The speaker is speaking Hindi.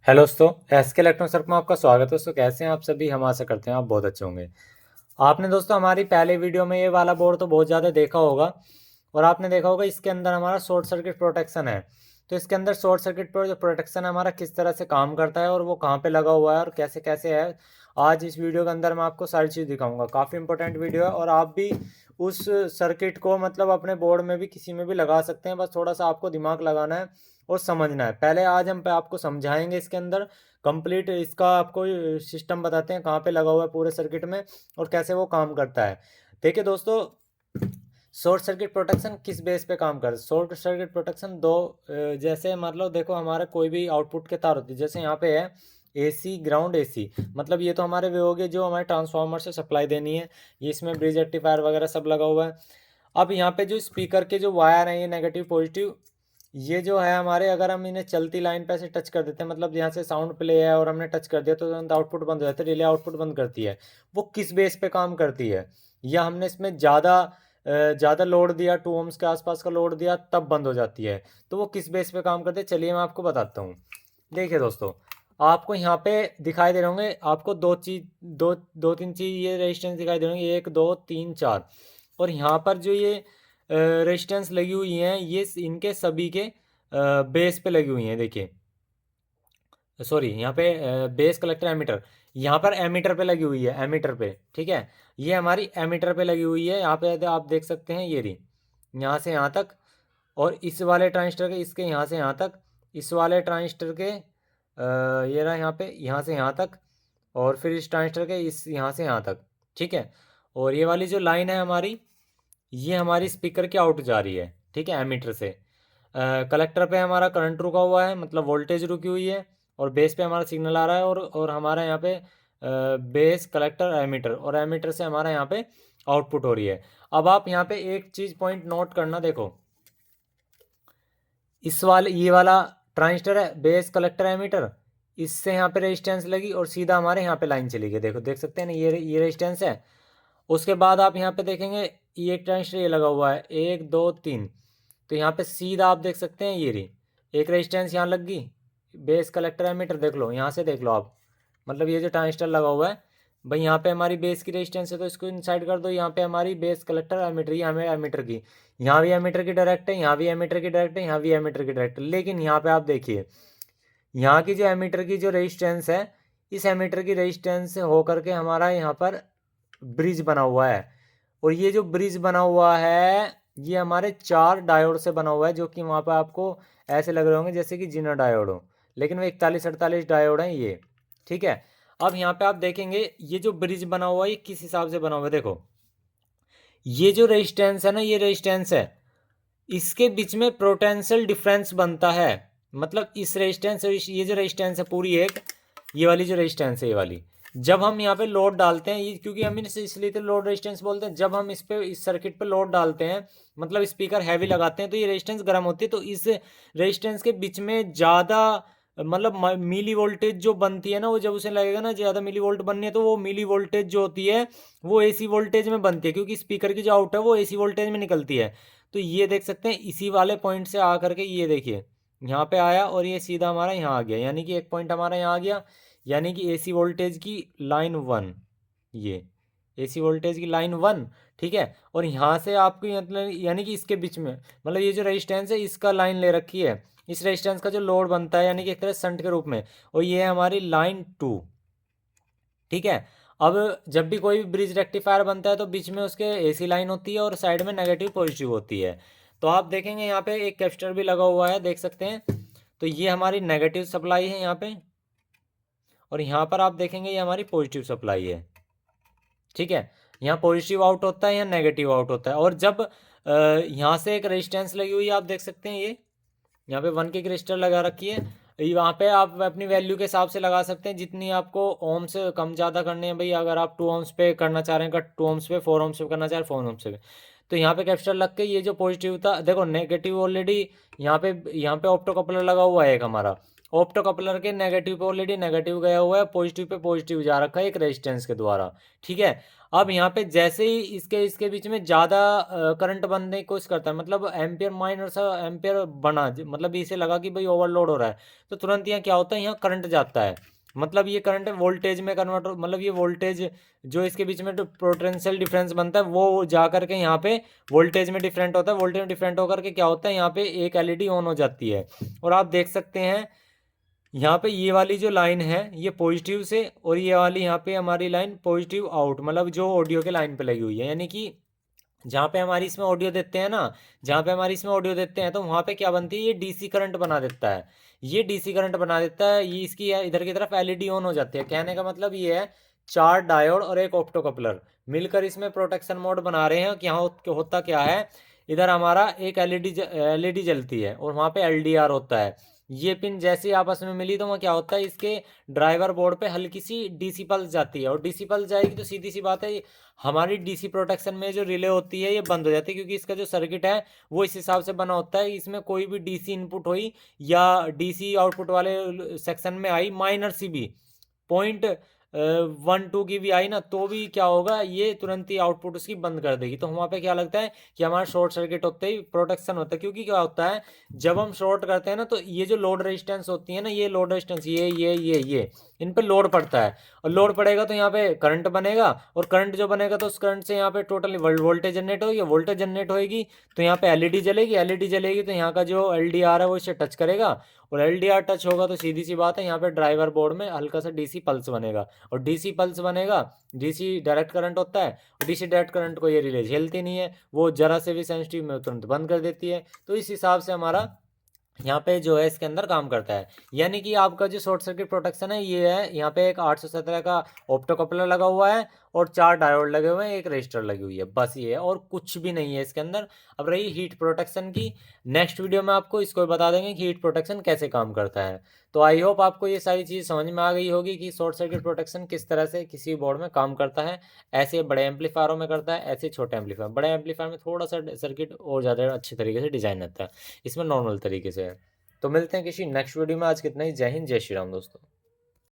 हेलो दोस्तों, एसके इलेक्ट्रॉनिक सर्कल में आपका स्वागत है। दोस्तों कैसे हैं आप सभी? हम आशा करते हैं आप बहुत अच्छे होंगे। आपने दोस्तों हमारी पहले वीडियो में ये वाला बोर्ड तो बहुत ज़्यादा देखा होगा और आपने देखा होगा इसके अंदर हमारा शॉर्ट सर्किट प्रोटेक्शन है। तो इसके अंदर शॉर्ट सर्किट जो प्रोटेक्शन है हमारा किस तरह से काम करता है और वो कहाँ पे लगा हुआ है और कैसे कैसे है, आज इस वीडियो के अंदर मैं आपको सारी चीज़ दिखाऊंगा। काफ़ी इंपॉर्टेंट वीडियो है और आप भी उस सर्किट को मतलब अपने बोर्ड में भी किसी में भी लगा सकते हैं। बस थोड़ा सा आपको दिमाग लगाना है और समझना है। पहले आज हम पे आपको समझाएंगे इसके अंदर कंप्लीट इसका आपको सिस्टम बताते हैं कहाँ पे लगा हुआ है पूरे सर्किट में और कैसे वो काम करता है। देखिए दोस्तों, शॉर्ट सर्किट प्रोटेक्शन किस बेस पे काम करता है? शॉर्ट सर्किट प्रोटेक्शन दो जैसे मतलब देखो हमारे कोई भी आउटपुट के तार होती है, जैसे यहाँ पे है एसी ग्राउंड एसी, मतलब ये तो हमारे वे हो गए जो हमारे ट्रांसफार्मर से सप्लाई देनी है। ये इसमें ब्रिज रेक्टिफायर वगैरह सब लगा हुआ है। अब यहाँ पे जो स्पीकर के जो वायर हैं ये नेगेटिव पॉजिटिव, ये जो है हमारे, अगर हम इन्हें चलती लाइन पे से टच कर देते हैं, मतलब यहाँ से साउंड प्ले है और हमने टच कर दिया तो तुरंत आउटपुट बंद हो जाता है, रिले आउटपुट बंद करती है। वो किस बेस पे काम करती है? या हमने इसमें ज़्यादा लोड दिया, 2 ohms के आसपास का लोड दिया तब बंद हो जाती है। तो वो किस बेस पे काम करते हैं चलिए मैं आपको बताता हूँ। देखिए दोस्तों, आपको यहाँ पे दिखाई दे रहे होंगे, आपको दो तीन चीज़ ये रेजिस्टेंस दिखाई दे रहे होंगे, 1 2 3 4। और यहाँ पर जो ये रेजिस्टेंस लगी हुई हैं ये इनके सभी के बेस पे लगी हुई हैं। देखिए सॉरी, यहाँ पे बेस कलेक्टर एमीटर, यहाँ पर एमीटर पे लगी हुई है, एमीटर पे, ठीक है। ये हमारी एमीटर पे लगी हुई है। यहाँ पे आप देख सकते हैं ये रही, यहाँ से यहाँ तक। और इस वाले ट्रांजिस्टर के इसके यहाँ से यहाँ तक, इस वाले ट्रांजिस्टर के ये रहा यहाँ पे, यहाँ से यहाँ तक। और फिर इस ट्रांजिस्टर के इस यहाँ से यहाँ तक, ठीक है। और ये वाली जो लाइन है हमारी, ये हमारी स्पीकर की आउट जा रही है, ठीक है, एमीटर से। कलेक्टर पे हमारा करंट रुका हुआ है, मतलब वोल्टेज रुकी हुई है। और बेस पे हमारा सिग्नल आ रहा है और हमारा यहाँ पे बेस कलेक्टर एमीटर, और एमीटर से हमारा यहाँ पे आउटपुट हो रही है। अब आप यहाँ पे एक चीज़ पॉइंट नोट करना, देखो इस वाले ये वाला ट्रांजिस्टर है, बेस कलेक्टर एमीटर, इससे यहाँ पे रेजिस्टेंस लगी और सीधा हमारे यहाँ पे लाइन चली गई। देखो देख सकते हैं ना, ये रेजिस्टेंस है। उसके बाद आप यहाँ पे देखेंगे ये एक ट्रांजिस्टर ये लगा हुआ है, 1 2 3। तो यहाँ पे सीधा आप देख सकते हैं ये रही एक रेजिस्टेंस यहाँ लग गई। बेस कलेक्टर एमीटर देख लो, यहाँ से देख लो आप, मतलब ये जो ट्रांजिस्टर लगा हुआ है भाई, यहाँ पे हमारी बेस की रेजिस्टेंस है तो इसको इनसाइड कर दो। यहाँ पे हमारी बेस कलेक्टर एमीटर, ये हमें एमीटर की, यहाँ भी एमीटर की डायरेक्ट है, यहाँ भी एमीटर की डायरेक्ट है, यहाँ भी एमीटर की डायरेक्ट है। लेकिन यहाँ पे आप देखिए, यहाँ की जो एमीटर की जो रेजिस्टेंस है, इस एमीटर की रेजिस्टेंस से होकर के हमारा यहाँ पर ब्रिज बना हुआ है। और ये जो ब्रिज बना हुआ है ये हमारे 4 डायोड से बना हुआ है, जो कि वहाँ पर आपको ऐसे लग रहे होंगे जैसे कि जिना डायोड हो, लेकिन वो 41 48 डायोड हैं ये, ठीक है। अब यहाँ पे आप देखेंगे ये जो ब्रिज बना हुआ है ये किस हिसाब से बना हुआ है। देखो ये जो रेजिस्टेंस है ना, ये रेजिस्टेंस है, इसके बीच में पोटेंशियल डिफरेंस बनता है। मतलब इस रेजिस्टेंस और ये जो रेजिस्टेंस है पूरी एक, ये वाली जो रेजिस्टेंस है ये वाली, जब हम यहाँ पे लोड डालते हैं, ये क्योंकि हम इसे इसलिए तो लोड रेजिस्टेंस बोलते हैं, जब हम इस पे इस सर्किट पे लोड डालते हैं, मतलब स्पीकर हैवी लगाते हैं, तो ये रेजिस्टेंस गर्म होती है। तो इस रेजिस्टेंस के बीच में ज़्यादा मतलब मिली वोल्टेज जो बनती है ना, वो जब उसे लगेगा ना ज़्यादा मिली वोल्ट बननी है, तो वो मिली वोल्टेज जो होती है वो एसी वोल्टेज में बनती है, क्योंकि स्पीकर की जो आउट है वो एसी वोल्टेज में निकलती है। तो ये देख सकते हैं इसी वाले पॉइंट से आकर के ये देखिए यहाँ पे आया और ये सीधा हमारा यहाँ आ गया, यानी कि एक पॉइंट हमारा यहाँ आ गया, यानी कि एसी वोल्टेज की लाइन 1, ये एसी वोल्टेज की लाइन 1, ठीक है। और यहाँ से आपको मतलब यानी कि इसके बीच में, मतलब ये जो रेजिस्टेंस है इसका लाइन ले रखी है, इस रेजिस्टेंस का जो लोड बनता है यानी कि एक तरह संट के रूप में, और ये है हमारी लाइन 2, ठीक है। अब जब भी कोई भी ब्रिज रेक्टिफायर बनता है तो बीच में उसके एसी लाइन होती है और साइड में नेगेटिव पॉजिटिव होती है। तो आप देखेंगे यहाँ पे एक कैपेसिटर भी लगा हुआ है, देख सकते हैं। तो ये हमारी नेगेटिव सप्लाई है यहाँ पे, और यहाँ पर आप देखेंगे ये हमारी पॉजिटिव सप्लाई है, ठीक है। यहाँ पॉजिटिव आउट होता है, यहाँ नेगेटिव आउट होता है। और जब यहाँ से एक रेजिस्टेंस लगी हुई है, आप देख सकते हैं ये यहाँ पे 1 की एक रजिस्टर लगा रखी है। वहाँ पे आप अपनी वैल्यू के हिसाब से लगा सकते हैं, जितनी आपको ओम से कम ज़्यादा करनी है भाई। अगर आप 2 ohms पे करना चाह रहे हैं 2 ohms पे, 4 ohms पे करना चाह रहे हैं 4 ohms पे। तो यहाँ पे कैपेसिटर लग के ये जो पॉजिटिव था, देखो नेगेटिव ऑलरेडी यहाँ पे ऑप्टो कपलर लगा हुआ है एक हमारा, ऑप्टो कपलर के नेगेटिव पे ऑलरेडी नेगेटिव गया हुआ है, पॉजिटिव पे पॉजिटिव जा रखा है एक रेजिस्टेंस के द्वारा, ठीक है। अब यहाँ पे जैसे ही इसके बीच में ज़्यादा करंट बनने की कोशिश करता है, मतलब एम्पियर माइनर सा एम्पियर बना, मतलब इसे लगा कि भाई ओवरलोड हो रहा है, तो तुरंत यहाँ क्या होता है, यहाँ करंट जाता है, मतलब ये करंट वोल्टेज में कन्वर्ट, मतलब ये वोल्टेज जो इसके बीच में जो पोटेंशियल डिफरेंस बनता है वो जा करके यहाँ पे वोल्टेज में डिफरेंट होता है, वोल्टेज में डिफरेंट होकर के क्या होता है, यहाँ पे एक एलईडी ऑन हो जाती है। और आप देख सकते हैं यहाँ पे ये वाली जो लाइन है ये पॉजिटिव से, और ये वाली यहाँ पे हमारी लाइन पॉजिटिव आउट, मतलब जो ऑडियो के लाइन पे लगी हुई है, यानी कि जहाँ पे हमारी इसमें ऑडियो देते हैं ना, जहाँ पे हमारी इसमें ऑडियो देते हैं तो वहाँ पे क्या बनती है, ये डीसी करंट बना देता है, ये डीसी करंट बना देता है, ये इसकी इधर की तरफ एलईडी ऑन हो जाती है। कहने का मतलब ये है, 4 डायोड और एक ऑप्टो कपलर मिलकर इसमें प्रोटेक्शन मोड बना रहे हैं कि यहाँ होता क्या है, इधर हमारा एक एलईडी जलती है और वहाँ पे एलडीआर होता है। ये पिन जैसे ही आपस में मिली तो वहाँ क्या होता है, इसके ड्राइवर बोर्ड पे हल्की सी डीसी पल्स जाती है, और डीसी पल्स जाएगी तो सीधी सी बात है, हमारी डीसी प्रोटेक्शन में जो रिले होती है ये बंद हो जाती है, क्योंकि इसका जो सर्किट है वो इस हिसाब से बना होता है, इसमें कोई भी डीसी इनपुट हुई या डीसी आउटपुट वाले सेक्शन में आई माइनर सी भी पॉइंट 1-2 की भी आई ना, तो भी क्या होगा, ये तुरंत ही आउटपुट उसकी बंद कर देगी। तो वहाँ पे क्या लगता है कि हमारा शॉर्ट सर्किट होते ही प्रोटेक्शन होता है, क्योंकि क्या होता है जब हम शॉर्ट करते हैं ना, तो ये जो लोड रेजिस्टेंस होती है ना, ये लोड रेजिस्टेंस ये इन पे लोड पड़ता है, और लोड पड़ेगा तो यहाँ पे करंट बनेगा, और करंट जो बनेगा तो उस करंट से यहाँ पे टोटली वोल्टेज जनरेट होगी, वोल्टेज जनरेट होएगी तो यहाँ पे एलईडी जलेगी, एलईडी जलेगी तो यहाँ का जो एलडीआर है वो इसे टच करेगा, और एलडीआर टच होगा तो सीधी सी बात है यहाँ पे ड्राइवर बोर्ड में हल्का सा डीसी पल्स बनेगा, और डीसी पल्स बनेगा, डीसी डायरेक्ट करंट होता है, और डीसी डायरेक्ट करंट को ये रिले झेलती नहीं है, वो जरा से भी सेंसिटिव में तुरंत बंद कर देती है। तो इस हिसाब से हमारा यहाँ पे जो है इसके अंदर काम करता है, यानी कि आपका जो शॉर्ट सर्किट प्रोटेक्शन है ये है, यहाँ पे एक 817 का ऑप्टो कपलर लगा हुआ है और 4 डायोड लगे हुए हैं, एक रजिस्टर लगी हुई है, बस ये है और कुछ भी नहीं है इसके अंदर। अब रही हीट प्रोटेक्शन की, नेक्स्ट वीडियो में आपको इसको बता देंगे कि हीट प्रोटेक्शन कैसे काम करता है। तो आई होप आपको ये सारी चीज़ समझ में आ गई होगी कि शॉर्ट सर्किट प्रोटेक्शन किस तरह से किसी बोर्ड में काम करता है, ऐसे बड़े एम्पलीफायरों में करता है, ऐसे छोटे एम्पलीफायर, बड़े एम्पलीफायर में थोड़ा सा सर्किट और ज़्यादा अच्छे तरीके से डिजाइन रहता है, इसमें नॉर्मल तरीके से है। तो मिलते हैं किसी नेक्स्ट वीडियो में, आज कितना ही, जय हिंद जय श्री राम दोस्तों।